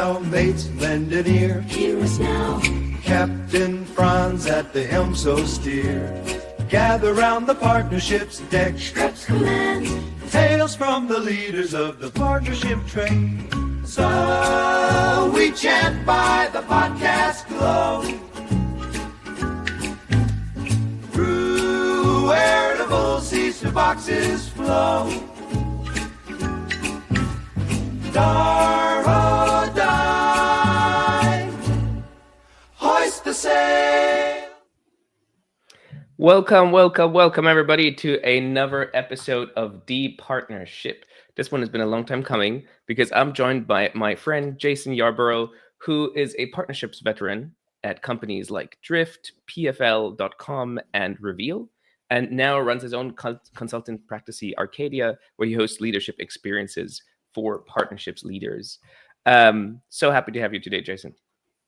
now, mates, lend an ear. Hear us now. Captain Franz at the helm, so steer. Gather round the partnership's deck. Schrepf's command. Tales from the leaders of the partnership train. So we chant by the podcast glow. Through veritable seas to boxes flow. Dar die. Hoist the sail. Welcome everybody to another episode of The Partnership. This one has been a long time coming because I'm joined by my friend Jason Yarborough, who is a partnerships veteran at companies like Drift, PFL.com, and Reveal, and now runs his own consultant practice, Arcadia, where he hosts leadership experiences for partnerships leaders. So happy to have you today, Jason.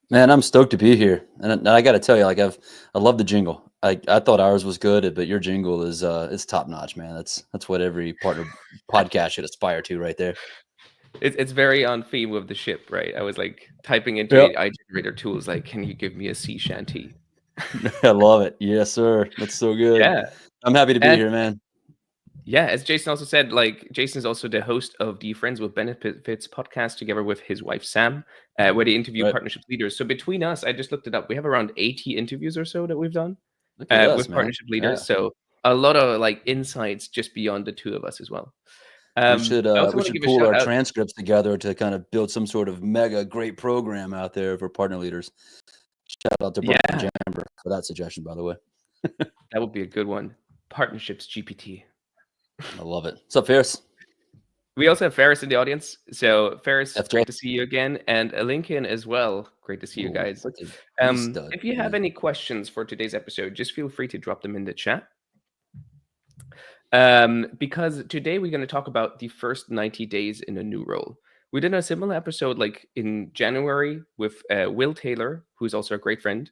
Man, I'm stoked to be here, and I got to tell you, like I love the jingle. I thought ours was good, but your jingle is it's top notch, man. That's what every partner podcast should aspire to, right there. It's very on theme with the ship, right? I was like typing into AI generator tools, like, can you give me a sea shanty? I love it. Yes, sir. That's so good. Yeah, I'm happy to be here, man. Yeah, as Jason also said, like Jason is also the host of the Friends with Benefits podcast together with his wife Sam, where they interview partnership leaders. So between us, I just looked it up. We have around 80 interviews or so that we've done with partnership leaders. Yeah. So a lot of like insights just beyond the two of us as well. We should pull our transcripts together to kind of build some sort of mega great program out there for partner leaders. Shout out to Brian Jamber for that suggestion, by the way. That would be a good one. Partnerships GPT. I love it. What's up, Ferris? We also have Ferris in the audience. So Ferris, great to see you again. And Lincoln as well. Great to see you guys. If you have any questions for today's episode, just feel free to drop them in the chat. Because today we're going to talk about the first 90 days in a new role. We did a similar episode like in January with Will Taylor, who's also a great friend.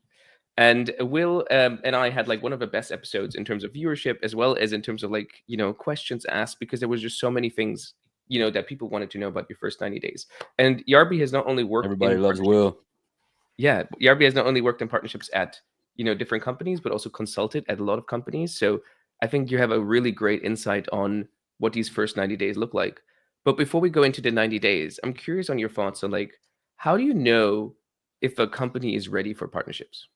And Will and I had like one of the best episodes in terms of viewership, as well as in terms of like, questions asked, because there was just so many things, that people wanted to know about your first 90 days. And Yarby has not only worked. Everybody loves Will. Yeah. Yarby has not only worked in partnerships at, different companies, but also consulted at a lot of companies. So I think you have a really great insight on what these first 90 days look like. But before we go into the 90 days, I'm curious on your thoughts on like, how do you know if a company is ready for partnerships?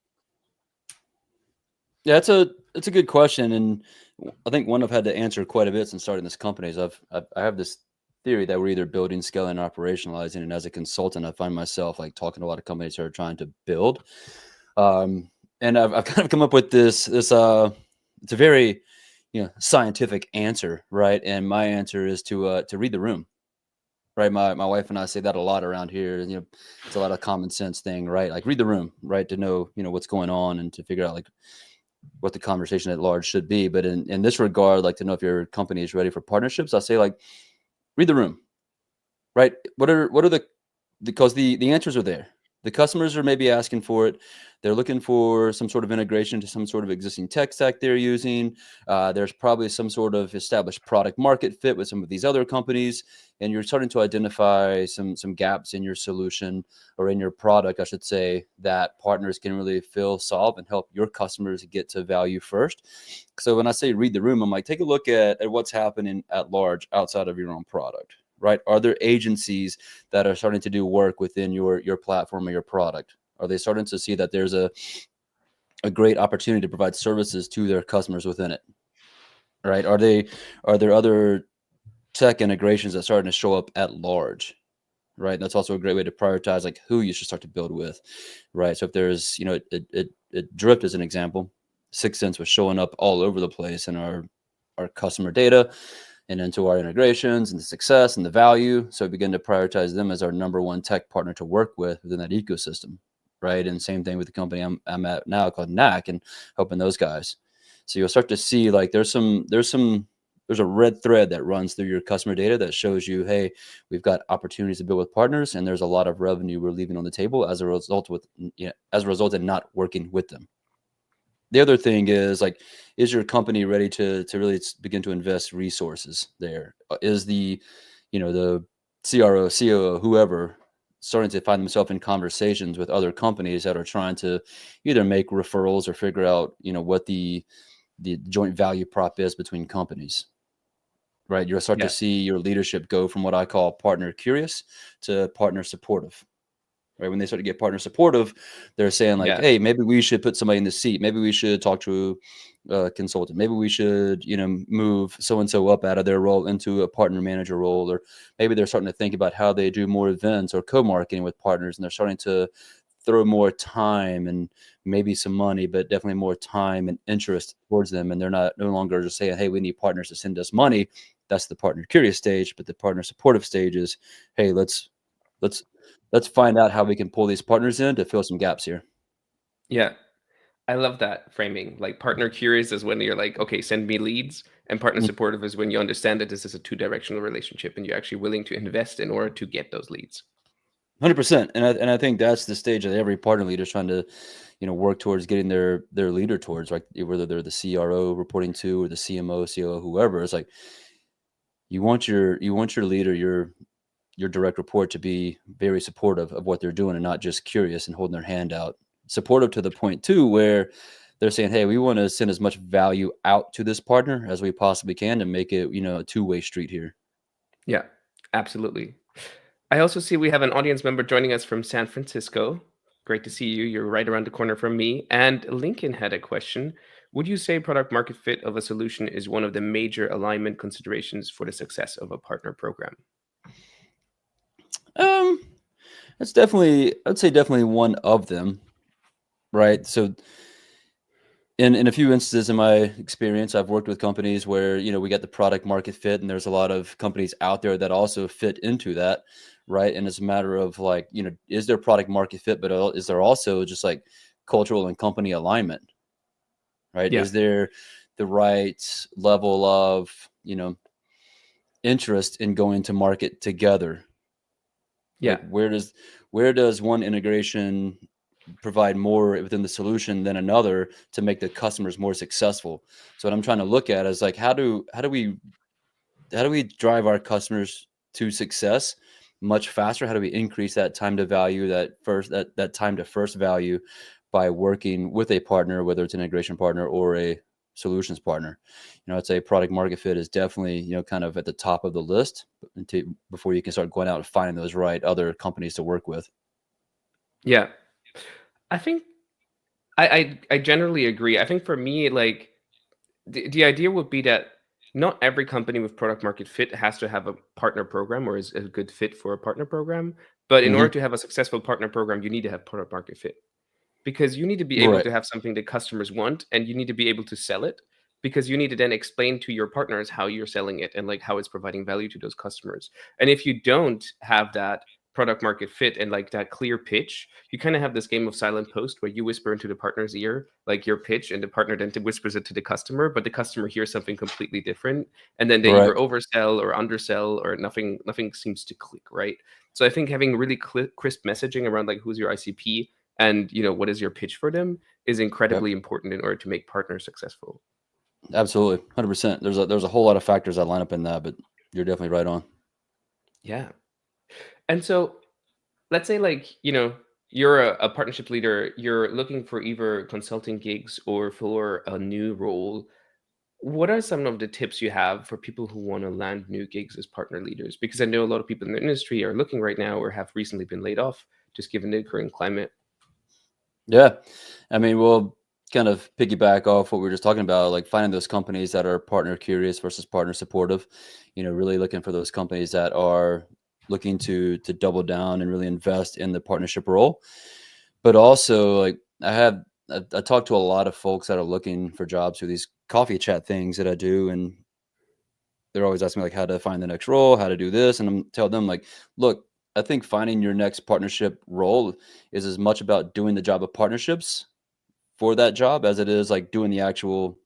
Yeah, it's a good question, and I think one I've had to answer quite a bit since starting this company is I have this theory that we're either building, scaling, and operationalizing. And as a consultant, I find myself like talking to a lot of companies who are trying to build, and I've kind of come up with this. It's a very scientific answer, right? And my answer is to read the room. Right, my wife and I say that a lot around here. And, it's a lot of common sense thing, right? Like read the room, right, to know what's going on and to figure out like what the conversation at large should be. But in this regard, like to know if your company is ready for partnerships, I say like read the room, right? What are because the answers are there. The customers are maybe asking for it. They're looking for some sort of integration to some sort of existing tech stack they're using. There's probably some sort of established product market fit with some of these other companies. And you're starting to identify some gaps in your solution or in your product, I should say, that partners can really solve and help your customers get to value first. So when I say read the room, I'm like, take a look at what's happening at large outside of your own product. Right? Are there agencies that are starting to do work within your platform or your product? Are they starting to see that there's a great opportunity to provide services to their customers within it? Right? Are there other tech integrations that are starting to show up at large? Right? And that's also a great way to prioritize like who you should start to build with. Right? So if there's, Drift as an example, 6 Sense was showing up all over the place in our customer data and into our integrations and the success and the value. So we begin to prioritize them as our number one tech partner to work with within that ecosystem, right? And same thing with the company I'm at now called NAC and helping those guys. So you'll start to see like there's a red thread that runs through your customer data that shows you, hey, we've got opportunities to build with partners, and there's a lot of revenue we're leaving on the table as a result in not working with them. The other thing is like, is your company ready to really begin to invest resources there? Is the CRO, COO, whoever starting to find themselves in conversations with other companies that are trying to either make referrals or figure out, what the joint value prop is between companies. Right. You'll start to Yeah. see your leadership go from what I call partner curious to partner supportive. Right. When they start to get partner supportive, they're saying like, Yeah. hey, maybe we should put somebody in the seat. Maybe we should talk to a consultant. Maybe we should, move so-and-so up out of their role into a partner manager role. Or maybe they're starting to think about how they do more events or co-marketing with partners. And they're starting to throw more time and maybe some money, but definitely more time and interest towards them. And they're no longer just saying, hey, we need partners to send us money. That's the partner curious stage. But the partner supportive stage is, hey, let's find out how we can pull these partners in to fill some gaps here. Yeah. I love that framing. Like partner curious is when you're like, okay, send me leads. And partner supportive is when you understand that this is a two-directional relationship and you're actually willing to invest in order to get those leads. 100%. And I think that's the stage that every partner leader is trying to, work towards getting their leader towards, like whether they're the CRO reporting to or the CMO, COO, whoever. It's like you want your leader, your direct report to be very supportive of what they're doing and not just curious and holding their hand out. Supportive to the point too, where they're saying, hey, we want to send as much value out to this partner as we possibly can to make it, a two-way street here. Yeah, absolutely. I also see we have an audience member joining us from San Francisco. Great to see you. You're right around the corner from me. And Lincoln had a question. Would you say product market fit of a solution is one of the major alignment considerations for the success of a partner program? That's I'd say definitely one of them, right? So in a few instances in my experience, I've worked with companies where, we got the product market fit and there's a lot of companies out there that also fit into that, right? And it's a matter of like, is there product market fit, but is there also just like cultural and company alignment, right? Yeah. Is there the right level of, interest in going to market together? Yeah. Like where does one integration provide more within the solution than another to make the customers more successful? So what I'm trying to look at is like how do we drive our customers to success much faster? How do we increase that time to value, that time to first value by working with a partner, whether it's an integration partner or a solutions partner? I'd say product market fit is definitely, kind of at the top of the list before you can start going out and finding those right other companies to work with. Yeah. I think I generally agree. I think for me, like the idea would be that not every company with product market fit has to have a partner program or is a good fit for a partner program. But in order to have a successful partner program, you need to have product market fit because you need to be able Right. to have something that customers want and you need to be able to sell it because you need to then explain to your partners how you're selling it and like how it's providing value to those customers. And if you don't have that product market fit and like that clear pitch, you kind of have this game of silent post where you whisper into the partner's ear like your pitch and the partner then whispers it to the customer, but the customer hears something completely different and then they Right. either oversell or undersell or nothing seems to click, right? So I think having really crisp messaging around like who's your ICP and what is your pitch for them is incredibly important in order to make partners successful. Absolutely. 100%. There's a whole lot of factors that line up in that, but you're definitely right on. Yeah. And so let's say like, you're a partnership leader, you're looking for either consulting gigs or for a new role. What are some of the tips you have for people who want to land new gigs as partner leaders? Because I know a lot of people in the industry are looking right now or have recently been laid off, just given the current climate. Yeah. I mean, we'll kind of piggyback off what we were just talking about, like finding those companies that are partner curious versus partner supportive, really looking for those companies that are looking to double down and really invest in the partnership role. But also like I talk to a lot of folks that are looking for jobs through these coffee chat things that I do. And they're always asking me like how to find the next role, how to do this. And I'm telling them like, look, I think finding your next partnership role is as much about doing the job of partnerships for that job as it is like doing the actual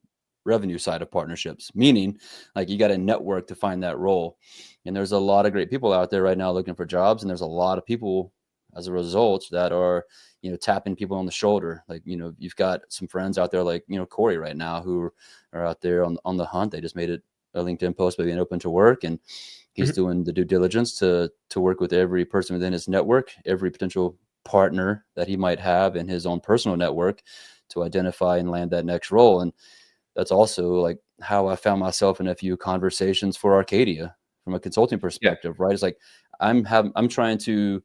revenue side of partnerships, meaning like you got to network to find that role. And there's a lot of great people out there right now looking for jobs. And there's a lot of people as a result that are, tapping people on the shoulder. Like, you've got some friends out there like, Corey right now who are out there on the hunt. They just made a LinkedIn post by being open to work. And He's doing the due diligence to work with every person within his network, every potential partner that he might have in his own personal network to identify and land that next role. And that's also like how I found myself in a few conversations for Arcadia from a consulting perspective, right? It's like I'm trying to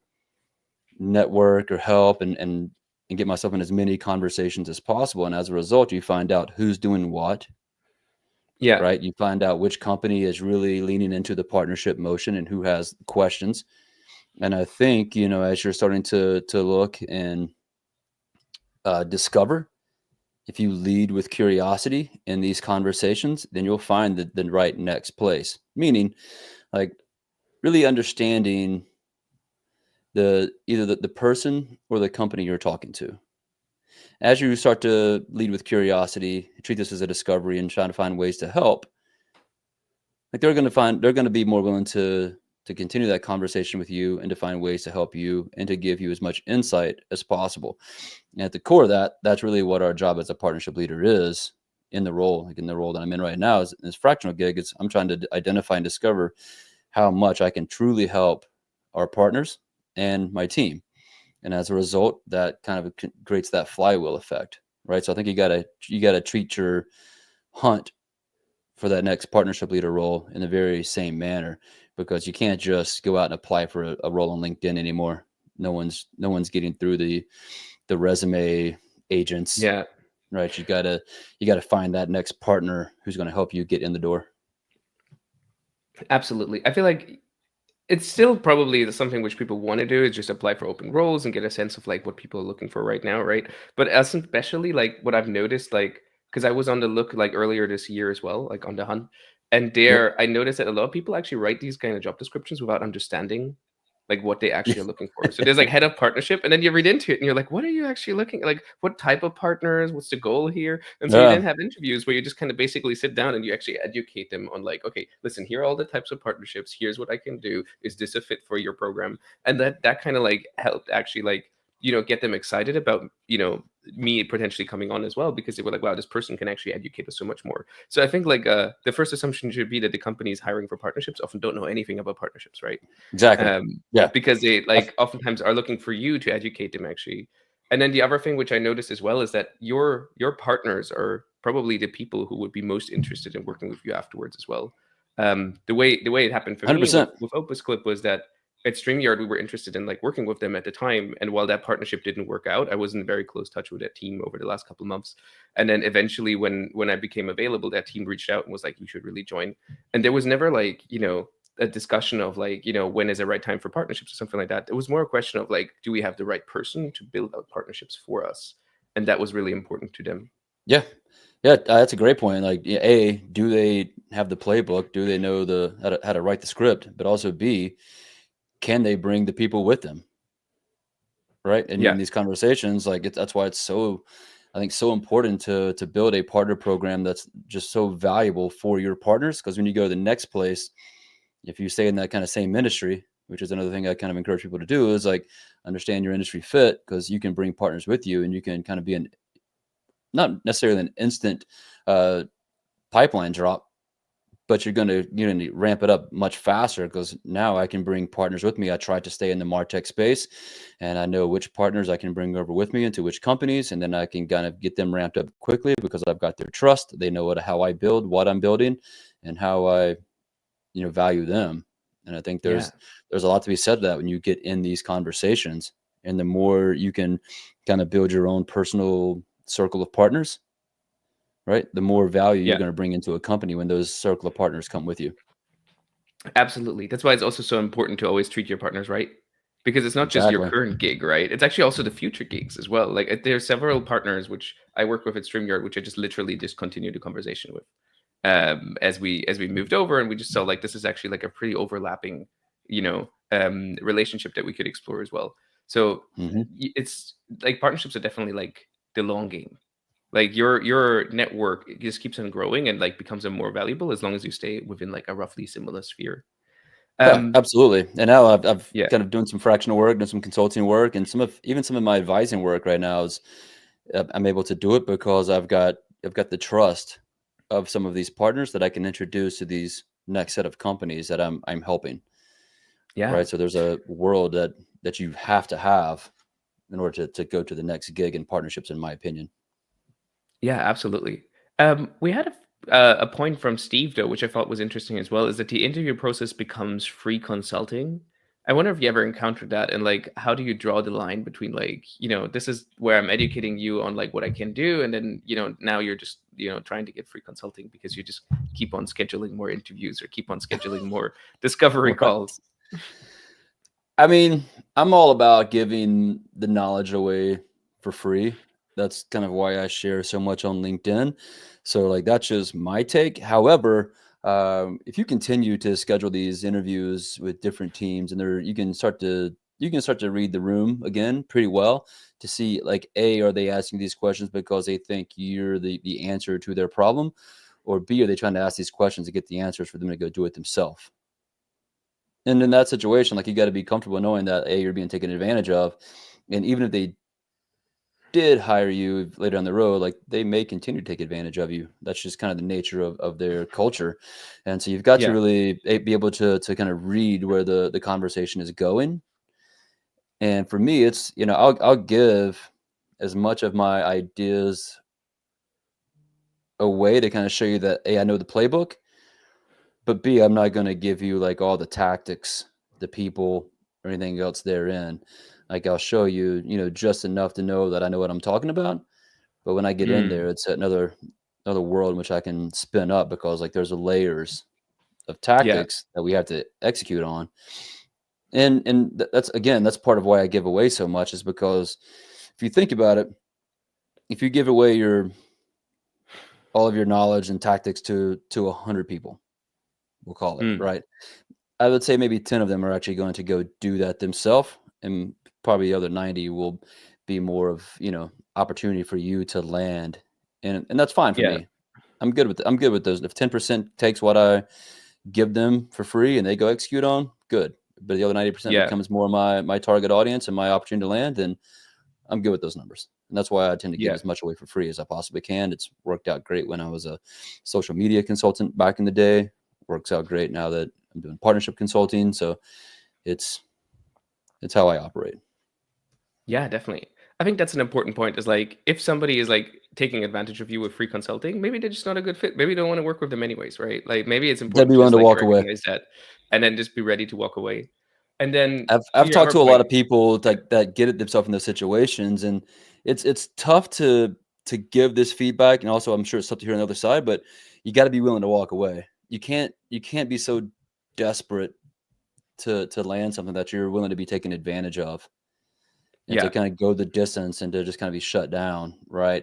network or help and get myself in as many conversations as possible. And as a result, you find out who's doing what. Yeah. Right. You find out which company is really leaning into the partnership motion and who has questions. And I think, as you're starting to look and discover, if you lead with curiosity in these conversations, then you'll find the right next place. Meaning, like, really understanding either the person or the company you're talking to. As you start to lead with curiosity, treat this as a discovery and trying to find ways to help, like they're going to be more willing to continue that conversation with you and to find ways to help you and to give you as much insight as possible. And at the core of that, that's really what our job as a partnership leader is in the role, like in the role that I'm in right now is this fractional gig. I'm trying to identify and discover how much I can truly help our partners and my team. And as a result, that kind of creates that flywheel effect, right? So I think you gotta treat your hunt for that next partnership leader role in the very same manner, because you can't just go out and apply for a role on LinkedIn anymore. No one's getting through the resume agents. Yeah. Right. You gotta find that next partner who's going to help you get in the door. Absolutely. I feel like it's still probably something which people want to do is just apply for open roles and get a sense of like what people are looking for right now, right? But especially like what I've noticed, like because I was on the look like earlier this year as well, like on the hunt, and I noticed that a lot of people actually write these kind of job descriptions without understanding like what they actually are looking for. So there's like head of partnership, and then you read into it and you're like, what are you actually looking like? What type of partners? What's the goal here? And so you then have interviews where you just kind of basically sit down and you actually educate them on like, okay, listen, here are all the types of partnerships. Here's what I can do. Is this a fit for your program? And that kind of like helped actually like, get them excited about, me potentially coming on as well, because they were like, wow, this person can actually educate us so much more. So I think like the first assumption should be that the companies hiring for partnerships often don't know anything about partnerships, right? Exactly. Yeah. Because they like oftentimes are looking for you to educate them actually. And then the other thing which I noticed as well is that your partners are probably the people who would be most interested in working with you afterwards as well. The way it happened for 100%. me with Opus Clip was that at StreamYard, we were interested in like working with them at the time. And while that partnership didn't work out, I was in very close touch with that team over the last couple of months. And then eventually when I became available, that team reached out and was like, you should really join. And there was never like, a discussion of like, when is the right time for partnerships or something like that. It was more a question of like, do we have the right person to build out partnerships for us? And that was really important to them. Yeah. Yeah, that's a great point. Like, A, do they have the playbook? Do they know how to write the script? But also B, can they bring the people with them? Right. And in these conversations, like that's why it's so, I think, so important to build a partner program that's just so valuable for your partners. Because when you go to the next place, if you stay in that kind of same industry, which is another thing I kind of encourage people to do, is like understand your industry fit, because you can bring partners with you and you can kind of be not necessarily an instant pipeline drop, but you're going to ramp it up much faster, because now I can bring partners with me. I try to stay in the MarTech space, and I know which partners I can bring over with me into which companies, and then I can kind of get them ramped up quickly because I've got their trust. They know how I build, what I'm building, and how I, value them. And I think there's a lot to be said to that when you get in these conversations, and the more you can kind of build your own personal circle of partners, right, the more value you're going to bring into a company when those circle of partners come with you. Absolutely. That's why it's also so important to always treat your partners right, because it's not just your current gig, right? It's actually also the future gigs as well. Like there are several partners which I work with at StreamYard, which I just literally discontinued the conversation with as we moved over, and we just saw like this is actually like a pretty overlapping, relationship that we could explore as well. So it's like partnerships are definitely like the long game. Like your network just keeps on growing and like becomes more valuable as long as you stay within like a roughly similar sphere. Yeah, absolutely. And now I've kind of doing some fractional work, doing some consulting work, and some of my advising work right now is I'm able to do it because I've got the trust of some of these partners that I can introduce to these next set of companies that I'm helping. Yeah. Right. So there's a world that you have to have in order to go to the next gig in partnerships, in my opinion. Yeah, absolutely. We had a point from Steve though, which I thought was interesting as well, is that the interview process becomes free consulting. I wonder if you ever encountered that, and like, how do you draw the line between like, this is where I'm educating you on like what I can do, and then now you're just trying to get free consulting because you just keep on scheduling more interviews or keep on scheduling more discovery Right. calls. I mean, I'm all about giving the knowledge away for free. That's kind of why I share so much on LinkedIn. So like that's just my take. However, if you continue to schedule these interviews with different teams, and you can start to read the room again pretty well to see like A, are they asking these questions because they think you're the answer to their problem, or B, are they trying to ask these questions to get the answers for them to go do it themselves? And in that situation, like you got to be comfortable knowing that A, you're being taken advantage of, and even if they did hire you later on the road, like they may continue to take advantage of you. That's just kind of the nature of their culture, and so you've got to Yeah. really be able to kind of read where the conversation is going. And for me, it's I'll give as much of my ideas away to kind of show you that A, I know the playbook, but B, I'm not going to give you like all the tactics, the people, or anything else therein. Like I'll show you, just enough to know that I know what I'm talking about. But when I get in Mm. there, it's another world in which I can spin up because like there's layers of tactics that we have to execute on. And that's part of why I give away so much, is because if you think about it, if you give away all of your knowledge and tactics to 100 people, we'll call it, Mm. right? I would say maybe 10 of them are actually going to go do that themselves, and probably the other 90 will be more of, opportunity for you to land. And that's fine for Yeah. me. I'm good with those. If 10% takes what I give them for free and they go execute on, good. But the other 90% Yeah. becomes more my target audience and my opportunity to land, then I'm good with those numbers. And that's why I tend to give Yeah. as much away for free as I possibly can. It's worked out great when I was a social media consultant back in the day. Works out great now that I'm doing partnership consulting. So it's how I operate. Yeah, definitely. I think that's an important point, is like if somebody is like taking advantage of you with free consulting, maybe they're just not a good fit. Maybe you don't want to work with them anyways, right? Like maybe it's Gotta important be to willing just to like walk away. recognize that and then just be ready to walk away. And then to I've your talked other to a lot point, of people yeah, that get it themselves in those situations, and it's tough to give this feedback, and also I'm sure it's tough to hear on the other side, but you got to be willing to walk away. You can't be so desperate to land something that you're willing to be taken advantage of, and to yeah, kind of go the distance and to just kind of be shut down, right?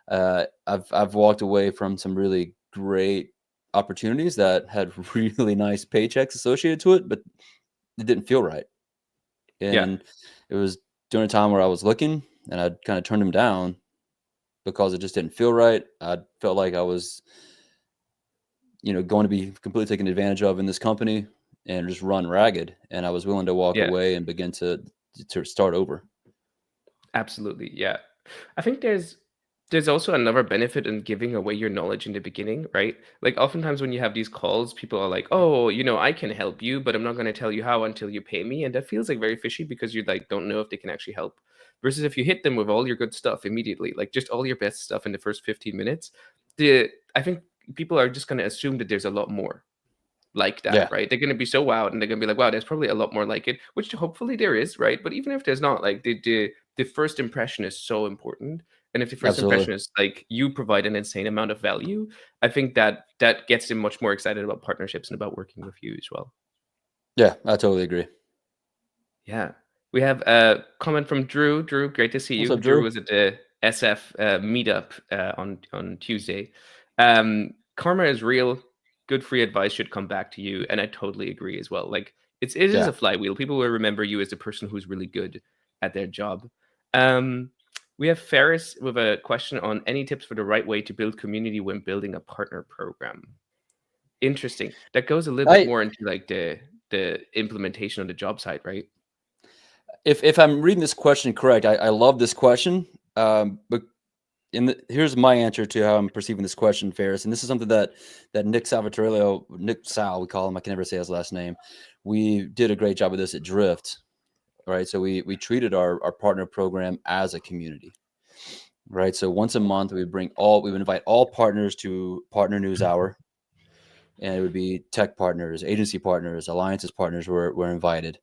I've walked away from some really great opportunities that had really nice paychecks associated to it, but it didn't feel right. yeah, And it was during a time where I was looking, and I kind of turned them down because it just didn't feel right. I felt like I was, going to be completely taken advantage of in this company and just run ragged. And I was willing to walk yeah. away and begin to start over. Absolutely, yeah. I think there's also another benefit in giving away your knowledge in the beginning, right? Like oftentimes when you have these calls, people are like, "Oh, I can help you, but I'm not going to tell you how until you pay me." And that feels like very fishy because you like don't know if they can actually help. Versus if you hit them with all your good stuff immediately, like just all your best stuff in the first 15 minutes, the I think people are just going to assume that there's a lot more like that, Yeah, right? They're gonna be so wowed, and they're gonna be like, "Wow, there's probably a lot more like it," which hopefully there is, right? But even if there's not, like the first impression is so important, and if the first absolutely. impression is like you provide an insane amount of value, I think that gets them much more excited about partnerships and about working with you as well. Yeah, I totally agree. Yeah. We have a comment from Drew. Drew, great to see What's you. up, Drew Drew? was at the SF meetup on Tuesday. Karma is real. Good free advice should come back to you, and I totally agree as well. Like it is Yeah. a flywheel. People will remember you as the person who's really good at their job. Um, we have Ferris with a question on any tips for the right way to build community when building a partner program. Interesting. That goes a little bit I more into like the implementation on the job site, right? if I'm reading this question correct, I love this question. But here's my answer to how I'm perceiving this question, Ferris. And this is something that Nick Sal, we call him. I can never say his last name. We did a great job of this at Drift, right? So we treated our partner program as a community, right? So once a month, we would invite all partners to Partner News Hour, and it would be tech partners, agency partners, alliances partners were invited,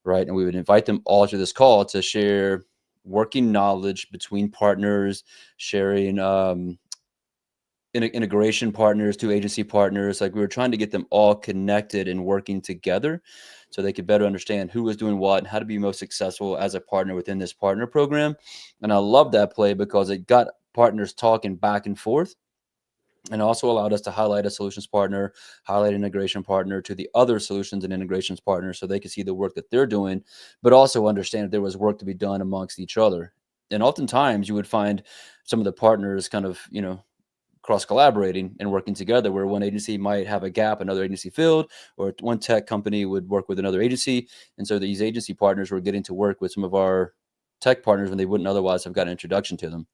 right? And we would invite them all to this call to share working knowledge between partners, sharing integration partners to agency partners. Like, we were trying to get them all connected and working together so they could better understand who was doing what and how to be most successful as a partner within this partner program. And I love that play because it got partners talking back and forth, and also allowed us to highlight a solutions partner, highlight an integration partner to the other solutions and integrations partners so they could see the work that they're doing, but also understand if there was work to be done amongst each other. And oftentimes you would find some of the partners kind of, cross collaborating and working together, where one agency might have a gap another agency filled, or one tech company would work with another agency. And so these agency partners were getting to work with some of our tech partners when they wouldn't otherwise have got an introduction to them.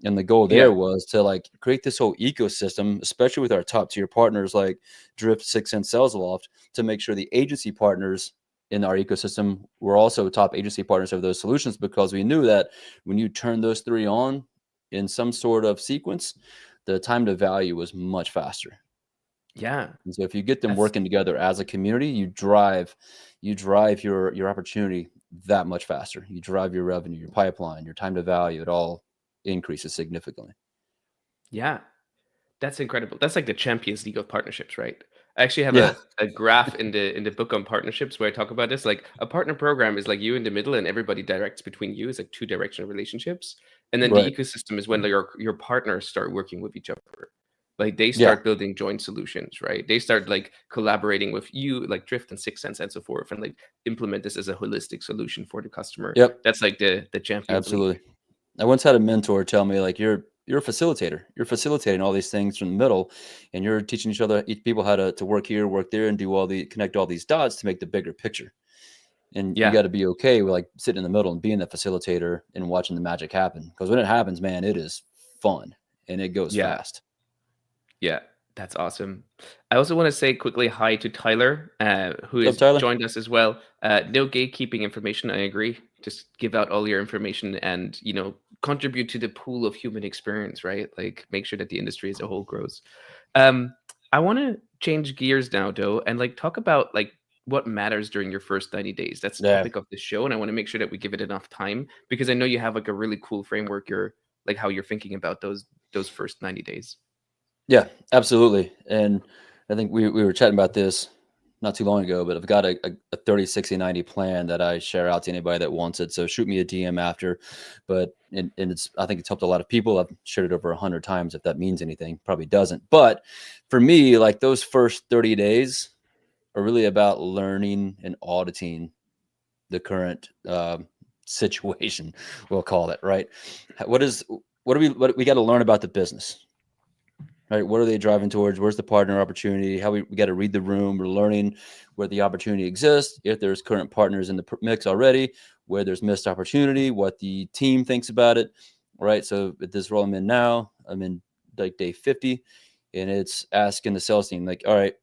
And the goal there was to like create this whole ecosystem, especially with our top tier partners like Drift, 6 Sense, Sales Loft, to make sure the agency partners in our ecosystem were also top agency partners of those solutions, because we knew that when you turn those three on in some sort of sequence, the time to value was much faster. Yeah. And so if you get them working together as a community, you drive your opportunity that much faster. You drive your revenue, your pipeline, your time to value. It all increases significantly. Yeah, that's incredible. That's like the Champions League of partnerships, right? I actually have a graph in the book on partnerships where I talk about this. Like, a partner program is like you in the middle and everybody directs between you. It's like two directional relationships. And then the ecosystem is when your partners start working with each other. Like, they start building joint solutions, right? They start like collaborating with you, like Drift and 6 Sense and so forth, and like implement this as a holistic solution for the customer. That's like the Champions Absolutely. League. I once had a mentor tell me, like, you're a facilitator. You're facilitating all these things from the middle, and you're teaching each people how to work here, work there, and connect all these dots to make the bigger picture. And you got to be okay with like sitting in the middle and being the facilitator and watching the magic happen. Because when it happens, man, it is fun and it goes fast. Yeah, that's awesome. I also want to say quickly hi to Tyler, who has joined us as well. No gatekeeping information. I agree. Just give out all your information and, contribute to the pool of human experience, right? Like, make sure that the industry as a whole grows. I want to change gears now, though, and like talk about like what matters during your first 90 days. That's the topic of the show, and I want to make sure that we give it enough time, because I know you have like a really cool framework. How you're thinking about those first 90 days. Yeah, absolutely. And I think we were chatting about this not too long ago, but I've got a 30, 60, 90 plan that I share out to anybody that wants it. So shoot me a DM after. But I think it's helped a lot of people. I've shared it over 100 times. If that means anything, probably doesn't. But for me, like, those first 30 days are really about learning and auditing the current situation, we'll call it, right? What do we got to learn about the business? Right? What are they driving towards? Where's the partner opportunity? We got to read the room. We're learning where the opportunity exists, if there's current partners in the mix already, where there's missed opportunity, what the team thinks about it, right? So at this role I'm in now, I'm in like day 50, and it's asking the sales team, like, all right,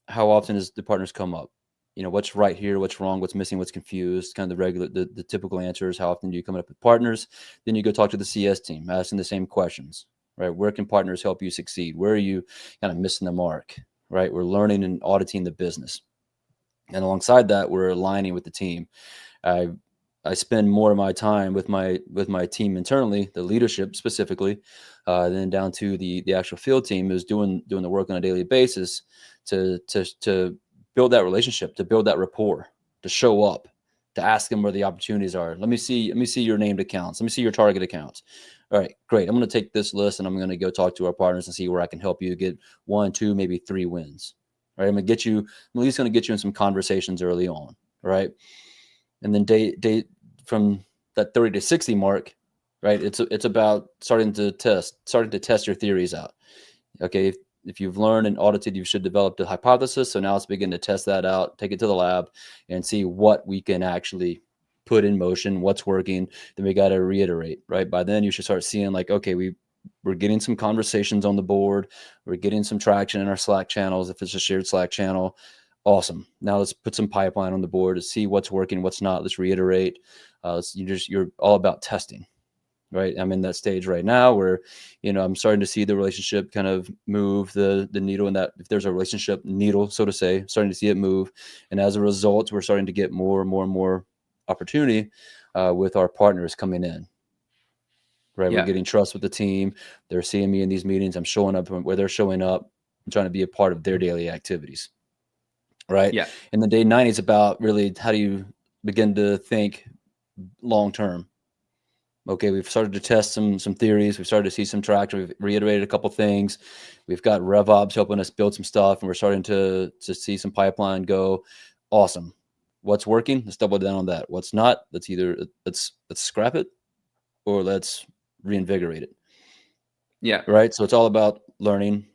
how often does the partners come up? What's right here, what's wrong, what's missing, what's confused, kind of the typical answers. How often do you come up with partners? Then you go talk to the CS team, asking the same questions. Right? Where can partners help you succeed? Where are you kind of missing the mark? Right? We're learning and auditing the business. And alongside that, we're aligning with the team. I spend more of my time with my team internally, the leadership specifically, then down to the actual field team who's doing the work on a daily basis to build that relationship, to build that rapport, to show up, to ask them where the opportunities are. Let me see your named accounts. Let me see your target accounts. All right, great. I'm going to take this list and I'm going to go talk to our partners and see where I can help you get 1, 2, maybe 3 wins. Right? I'm at least going to get you in some conversations early on. Right. And then day from that 30 to 60 mark, right? It's about starting to test your theories out. Okay. If you've learned and audited, you should develop the hypothesis. So now let's begin to test that out, take it to the lab and see what we can actually put in motion, what's working, then we got to reiterate, right? By then you should start seeing like, okay, we're getting some conversations on the board. We're getting some traction in our Slack channels. If it's a shared Slack channel, awesome. Now let's put some pipeline on the board to see what's working, what's not. Let's reiterate. You're all about testing, right? I'm in that stage right now where, I'm starting to see the relationship kind of move the needle, and that if there's a relationship needle, so to say, starting to see it move. And as a result, we're starting to get more and more and more opportunity with our partners coming in. Right. Yeah. We're getting trust with the team. They're seeing me in these meetings. I'm showing up where they're showing up. I'm trying to be a part of their daily activities. Right. Yeah. And the day 90 is about really how do you begin to think long term. Okay, we've started to test some theories. We've started to see some traction. We've reiterated a couple things. We've got RevOps helping us build some stuff, and we're starting to see some pipeline go. Awesome. What's working? Let's double down on that. What's not? Let's scrap it, or let's reinvigorate it. Yeah. Right. So it's all about learning,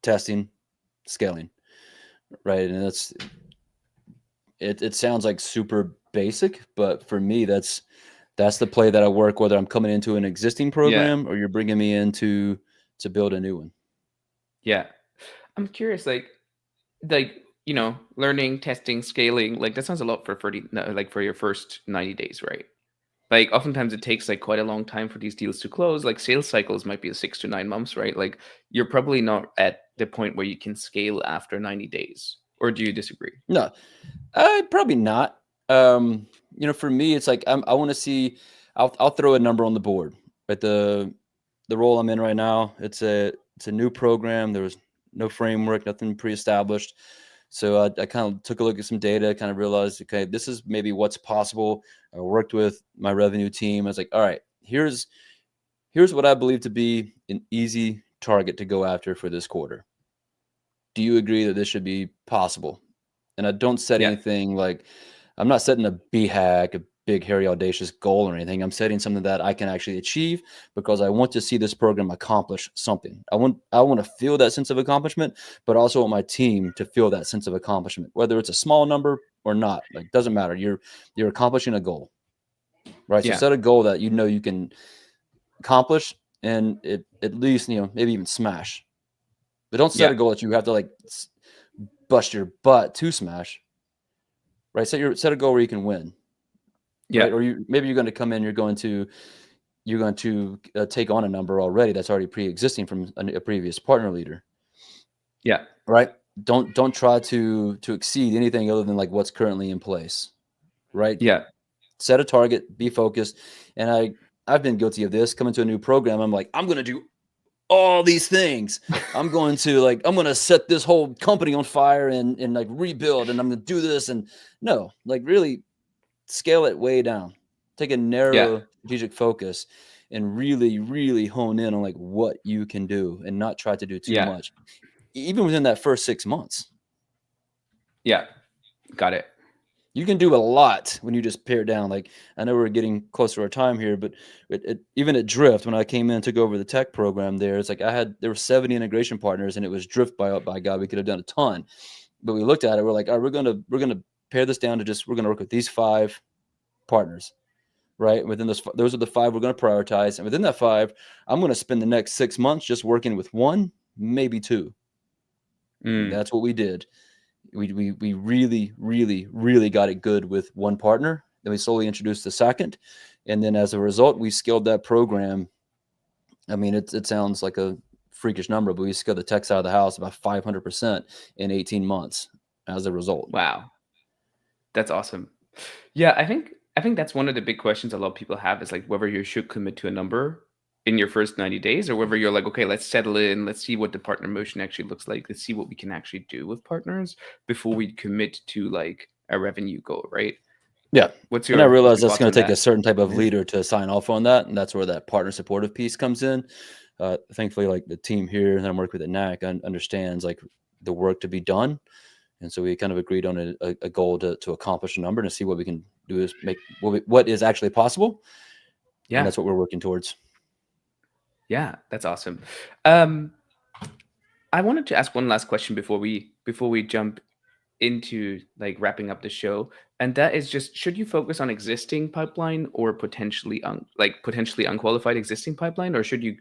testing, scaling. Right. And it sounds like super basic, but for me, that's the play that I work, whether I'm coming into an existing program or you're bringing me in to build a new one. Yeah. I'm curious, learning, testing, scaling, like that sounds a lot for for your first 90 days, right? Like oftentimes it takes like quite a long time for these deals to close. Like sales cycles might be 6 to 9 months, right? Like you're probably not at the point where you can scale after 90 days. Or do you disagree? No, probably not. For me, it's like I want to see. I'll throw a number on the board. But the role I'm in right now, it's a new program. There was no framework, nothing pre-established. So I kind of took a look at some data, kind of realized, okay, this is maybe what's possible. I worked with my revenue team. I was like, all right, here's what I believe to be an easy target to go after for this quarter. Do you agree that this should be possible? And I don't set anything like, I'm not setting a BHAG, a big, hairy, audacious goal or anything. I'm setting something that I can actually achieve because I want to see this program accomplish something. I want to feel that sense of accomplishment, but also want my team to feel that sense of accomplishment, whether it's a small number or not. Like, doesn't matter. You're accomplishing a goal, right? So set a goal that you can accomplish and at least, maybe even smash. But don't set a goal that you have to like bust your butt to smash. Right? Set a goal where you can win. Yeah. Right? Or maybe you're going to come in, you're going to take on a number already that's already pre-existing from a previous partner leader. Yeah. Right? Don't try to exceed anything other than like what's currently in place. Right? Yeah. Set a target, be focused. And I've been guilty of this. Coming to a new program, I'm like, I'm going to do all these things. I'm going to set this whole company on fire and like rebuild, and I'm going to do this. And no, like really scale it way down. Take a narrow strategic focus and really, really hone in on like what you can do and not try to do too much, even within that first 6 months. Yeah. Got it. You can do a lot when you just pare down. Like, I know we're getting close to our time here, but even at Drift, when I came in and took over the tech program there, it's like there were 70 integration partners, and it was Drift by God. We could have done a ton, but we looked at it. We're like, all right, we're gonna pare this down to we're gonna work with these 5 partners, right? Within those are the 5 we're gonna prioritize, and within that 5, I'm gonna spend the next 6 months just working with 1, maybe 2. That's what we did. We really, really, really got it good with 1 partner. Then we slowly introduced the second. And then as a result, we scaled that program. I mean, it sounds like a freakish number, but we scaled the tech side of the house about 500% in 18 months as a result. Wow. That's awesome. Yeah, I think that's one of the big questions a lot of people have is like whether you should commit to a number in your first 90 days or whether you're like, okay, let's settle in. Let's see what the partner motion actually looks like. Let's see what we can actually do with partners before we commit to like a revenue goal, right? Yeah. And I realize that's going to take a certain type of leader to sign off on that. And that's where that partner supportive piece comes in. Thankfully, like the team here that I'm working with at NAC understands like the work to be done. And so we kind of agreed on a goal to accomplish a number and to see what we can do is make what is actually possible. Yeah. And that's what we're working towards. Yeah, that's awesome. I wanted to ask one last question before we jump into like wrapping up the show, and that is just, should you focus on existing pipeline or potentially potentially unqualified existing pipeline, or should you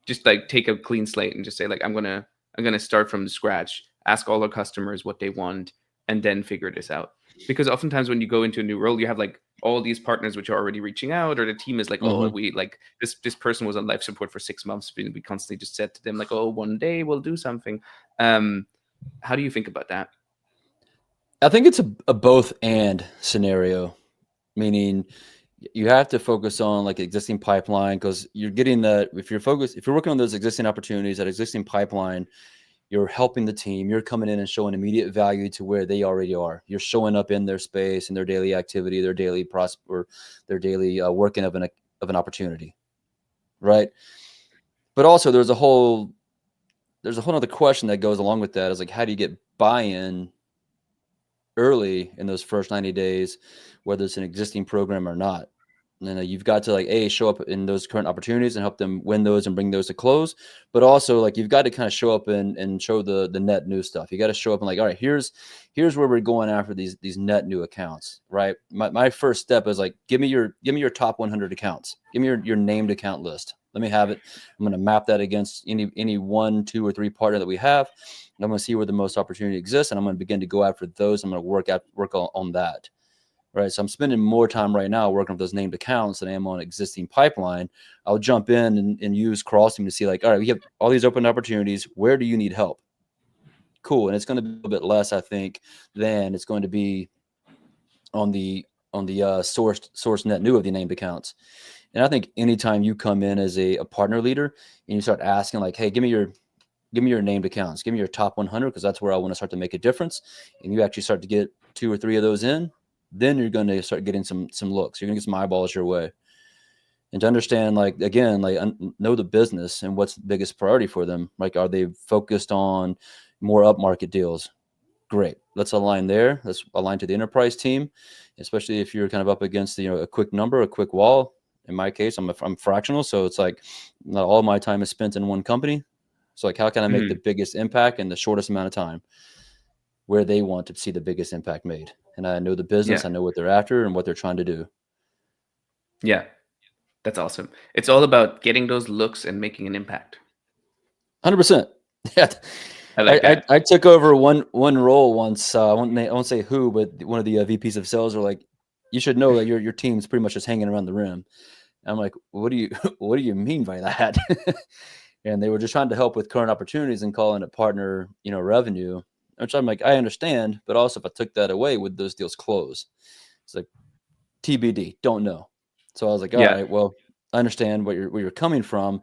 just like take a clean slate and just say like I'm gonna start from scratch, ask all our customers what they want, and then figure this out? Because oftentimes when you go into a new role, you have like all these partners which are already reaching out, or the team is like, oh, we like this person was on life support for 6 months, we constantly just said to them like, oh, one day we'll do something. How do you think about that? I think it's a both and scenario, meaning you have to focus on like existing pipeline, because you're getting that if you're working on those existing opportunities, that existing pipeline, you're helping the team, you're coming in and showing immediate value to where they already are. You're showing up in their space and their daily activity, their daily their daily working of an opportunity, right? But also there's a whole other question that goes along with that, is like, how do you get buy-in early in those first 90 days, whether it's an existing program or not? And then you've got to like show up in those current opportunities and help them win those and bring those to close. But also like you've got to kind of show up and show the net new stuff. You got to show up and like, all right, here's where we're going after these net new accounts, right? My first step is like, give me your top 100 accounts. Give me your named account list. Let me have it. I'm going to map that against any 1, 2, or 3 partner that we have. And I'm going to see where the most opportunity exists, and I'm going to begin to go after those. I'm going to work on that. Right. So I'm spending more time right now working with those named accounts than I am on existing pipeline. I'll jump in and use crossing to see like, all right, we have all these open opportunities. Where do you need help? Cool. And it's going to be a little bit less, I think, than it's going to be on the source net new of the named accounts. And I think anytime you come in as a partner leader and you start asking like, hey, give me your named accounts, give me your top 100, because that's where I want to start to make a difference. And you actually start to get 2 or 3 of those in, then you're going to start getting some looks. You're going to get some eyeballs your way. And to understand, like, again, like know the business and what's the biggest priority for them. Like, are they focused on more upmarket deals? Great. Let's align there. Let's align to the enterprise team, especially if you're kind of up against, a quick number, a quick wall. In my case, I'm fractional. So it's like not all my time is spent in one company. So like, how can I make the biggest impact in the shortest amount of time, where they want to see the biggest impact made? And I know the business, I know what they're after and what they're trying to do. Yeah, that's awesome. It's all about getting those looks and making an impact. 100%. Yeah. I took over one role once. I won't say who, but one of the VPs of sales are like, you should know that your team's pretty much just hanging around the rim. And I'm like, what do you mean by that? And they were just trying to help with current opportunities and calling it partner, revenue. Which I'm like, I understand, but also if I took that away, would those deals close? It's like TBD, don't know. So I was like, all right, well, I understand where you're coming from,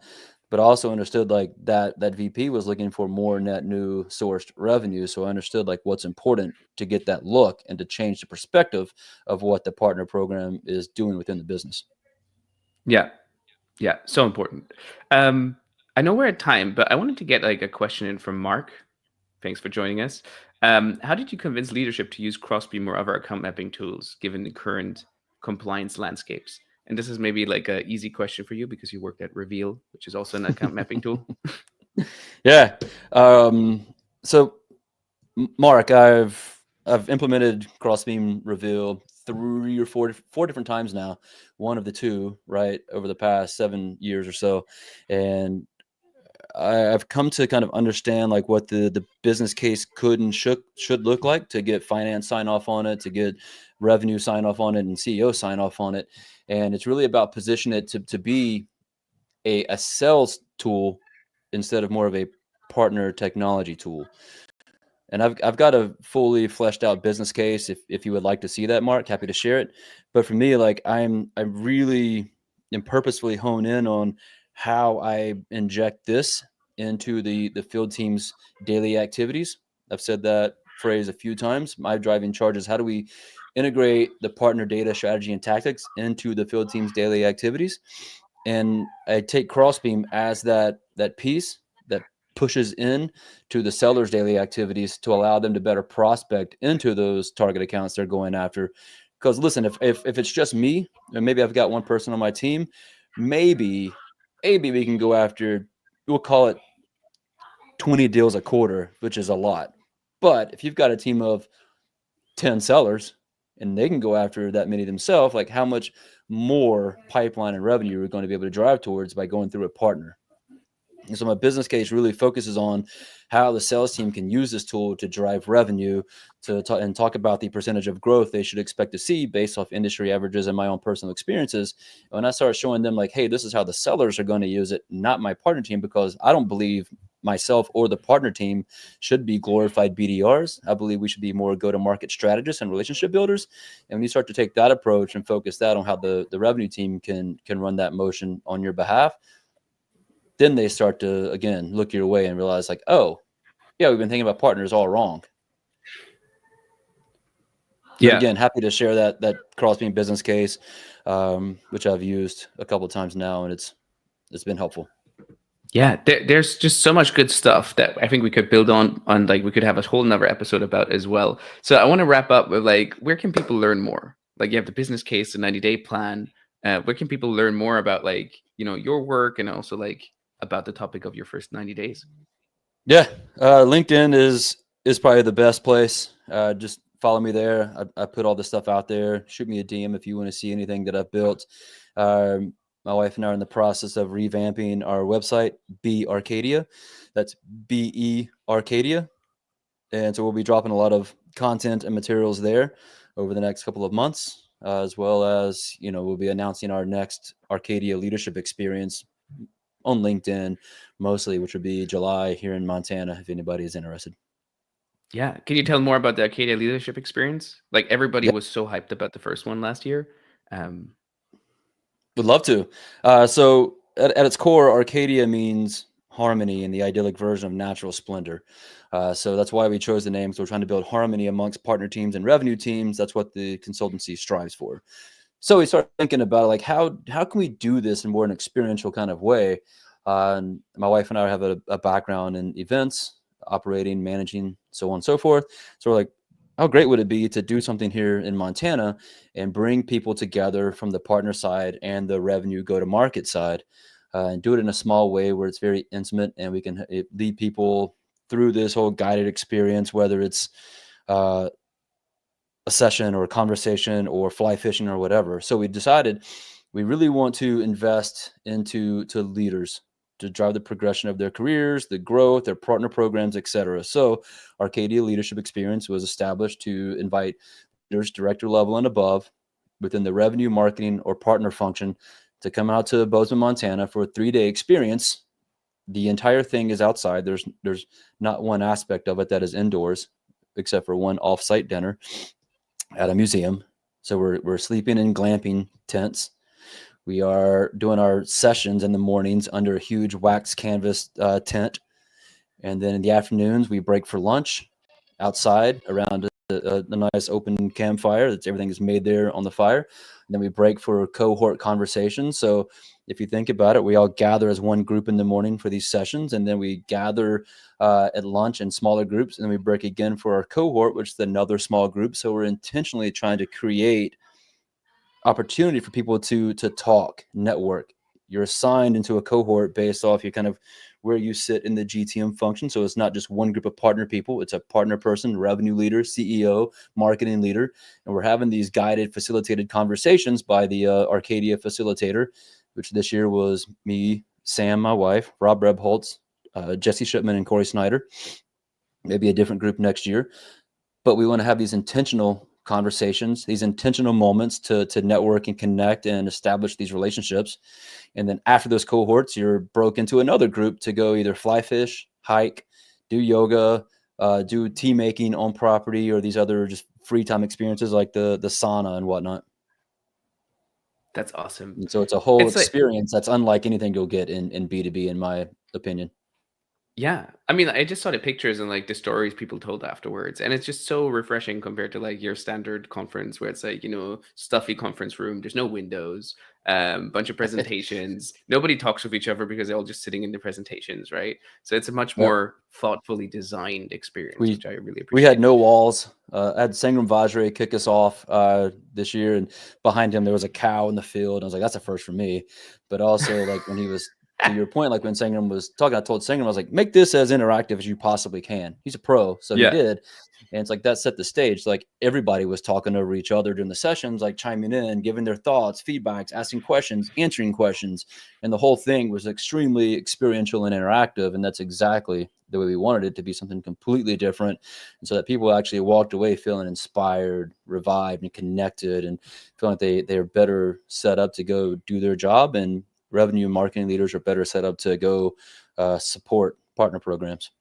but also understood like that VP was looking for more net new sourced revenue. So I understood like what's important to get that look and to change the perspective of what the partner program is doing within the business. Yeah. So important. I know we're at time, but I wanted to get like a question in from Mark. Thanks for joining us. How did you convince leadership to use Crossbeam or other account mapping tools, given the current compliance landscapes? And this is maybe like an easy question for you because you worked at Reveal, which is also an account mapping tool. Yeah. So, Mark, I've implemented Crossbeam Reveal 3 or 4 different times now. One of the 2, right, over the past 7 years or so, and I've come to kind of understand like what the business case could and should look like to get finance sign off on it, to get revenue sign off on it, and CEO sign off on it. And it's really about positioning it to be a sales tool instead of more of a partner technology tool. And I've got a fully fleshed out business case. If you would like to see that, Mark, happy to share it. But for me, like I really am purposefully hone in on how I inject this into the field team's daily activities. I've said that phrase a few times. My driving charge is how do we integrate the partner data strategy and tactics into the field team's daily activities. And I take Crossbeam as that piece that pushes in to the seller's daily activities to allow them to better prospect into those target accounts they're going after. Because listen, if it's just me, and maybe I've got one person on my team, maybe we can go after, we'll call it 20 deals a quarter, which is a lot. But if you've got a team of 10 sellers and they can go after that many themselves, like how much more pipeline and revenue we're going to be able to drive towards by going through a partner. And so my business case really focuses on how the sales team can use this tool to drive revenue and talk about the percentage of growth they should expect to see based off industry averages and my own personal experiences. And when I start showing them like, hey, this is how the sellers are going to use it, not my partner team, because I don't believe myself or the partner team should be glorified BDRs. I believe we should be more go-to-market strategists and relationship builders. And when you start to take that approach and focus that on how the revenue team can run that motion on your behalf, then they start to, again, look your way and realize like, oh, yeah, we've been thinking about partners all wrong. But again, happy to share that cross-beam business case, which I've used a couple of times now, and it's been helpful. Yeah, there's just so much good stuff that I think we could build on like we could have a whole nother episode about as well. So I want to wrap up with like, where can people learn more? Like you have the business case, the 90-day plan. Where can people learn more about like, your work and also like about the topic of your first 90 days? Yeah, LinkedIn is probably the best place. Just follow me there. I put all this stuff out there. Shoot me a DM if you want to see anything that I've built. My wife and I are in the process of revamping our website, Be Arcadia. That's BE Arcadia. And so we'll be dropping a lot of content and materials there over the next couple of months, as well as, we'll be announcing our next Arcadia leadership experience on LinkedIn mostly, which would be July here in Montana, if anybody is interested. Yeah. Can you tell more about the Arcadia leadership experience? Like everybody was so hyped about the first one last year. Would love to. So at its core, Arcadia means harmony and the idyllic version of natural splendor. So that's why we chose the name. So we're trying to build harmony amongst partner teams and revenue teams. That's what the consultancy strives for. So we started thinking about like, how can we do this in more an experiential kind of way? And my wife and I have a background in events, operating, managing, so on and so forth. So we're like, how great would it be to do something here in Montana and bring people together from the partner side and the revenue go-to-market side, and do it in a small way where it's very intimate and we can lead people through this whole guided experience, whether it's a session or a conversation or fly fishing or whatever. So we decided we really want to invest into leaders to drive the progression of their careers, the growth, their partner programs, etc. So Arcadia Leadership Experience was established to invite leaders, director level and above, within the revenue, marketing, or partner function to come out to Bozeman, Montana for a 3-day experience. The entire thing is outside. There's not one aspect of it that is indoors, except for one off-site dinner at a museum. So we're sleeping in glamping tents. We are doing our sessions in the mornings under a huge wax canvas tent. And then in the afternoons, we break for lunch outside around a nice open campfire. Everything is made there on the fire. And then we break for cohort conversations. So if you think about it, we all gather as one group in the morning for these sessions. And then we gather at lunch in smaller groups. And then we break again for our cohort, which is another small group. So we're intentionally trying to create opportunity for people to talk, network. You're assigned into a cohort based off your kind of where you sit in the GTM function. So it's not just one group of partner people. It's a partner person, revenue leader, CEO, marketing leader. And we're having these guided, facilitated conversations by the Arcadia facilitator, which this year was me, Sam, my wife, Rob Rebholtz, Jesse Shipman, and Corey Snyder. Maybe a different group next year. But we want to have these intentional conversations, these intentional moments to network and connect and establish these relationships. And then after those cohorts, you're broke into another group to go either fly fish, hike, do yoga, do tea making on property, or these other just free time experiences like the sauna and whatnot. That's awesome. And so it's a whole experience that's unlike anything you'll get in B2B, in my opinion. Yeah. I mean, I just saw the pictures and like the stories people told afterwards. And it's just so refreshing compared to like your standard conference where it's like, stuffy conference room. There's no windows, bunch of presentations. Nobody talks with each other because they're all just sitting in the presentations, right? So it's a much more thoughtfully designed experience, which I really appreciate. We had no walls. I had Sangram Vajre kick us off this year. And behind him, there was a cow in the field. I was like, that's a first for me. But also like when he was to your point, like when Sangram was talking, I told Sangram, I was like, make this as interactive as you possibly can. He's a pro, so Yeah. he did. And it's like that set the stage. Like everybody was talking over each other during the sessions, like chiming in, giving their thoughts, feedbacks, asking questions, answering questions. And the whole thing was extremely experiential and interactive. And that's exactly the way we wanted it to be, something completely different. And so that people actually walked away feeling inspired, revived, and connected, and feeling like they're better set up to go do their job. And revenue and marketing leaders are better set up to go support partner programs.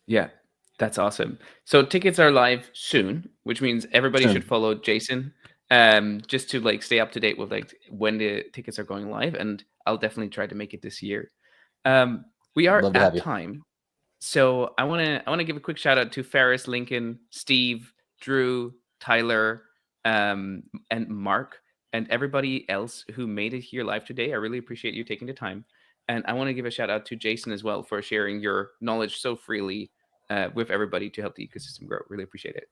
Yeah, that's awesome. So tickets are live soon, which means everybody Soon. should follow Jason just to like stay up to date with like when the tickets are going live. And I'll definitely try to make it this year. We are Love to have at you. time. So I wanna give a quick shout out to Ferris, Lincoln, Steve, Drew, Tyler, and Mark, and everybody else who made it here live today. I really appreciate you taking the time. And I want to give a shout out to Jason as well for sharing your knowledge so freely with everybody to help the ecosystem grow. Really appreciate it.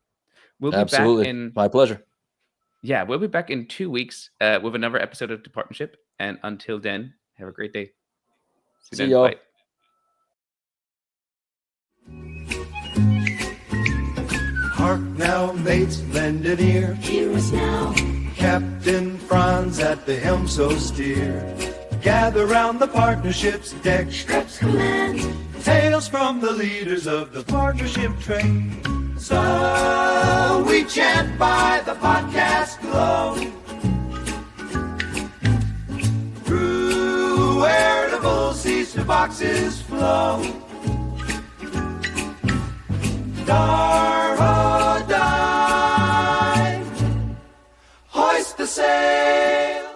We'll be Absolutely. back in My pleasure. we'll be back in 2 weeks with another episode of the partnership. And until then, have a great day. See then. y'all. Bye. Hark now, mates, lend an ear. Hear us now. Captain Franz at the helm so steer. Gather round the partnership's deck. Schrepf's command. Tales from the leaders of the partnership train. So we chant by the podcast glow. Through veritable seas to boxes flow. Dar-o-die. Hoist the sail.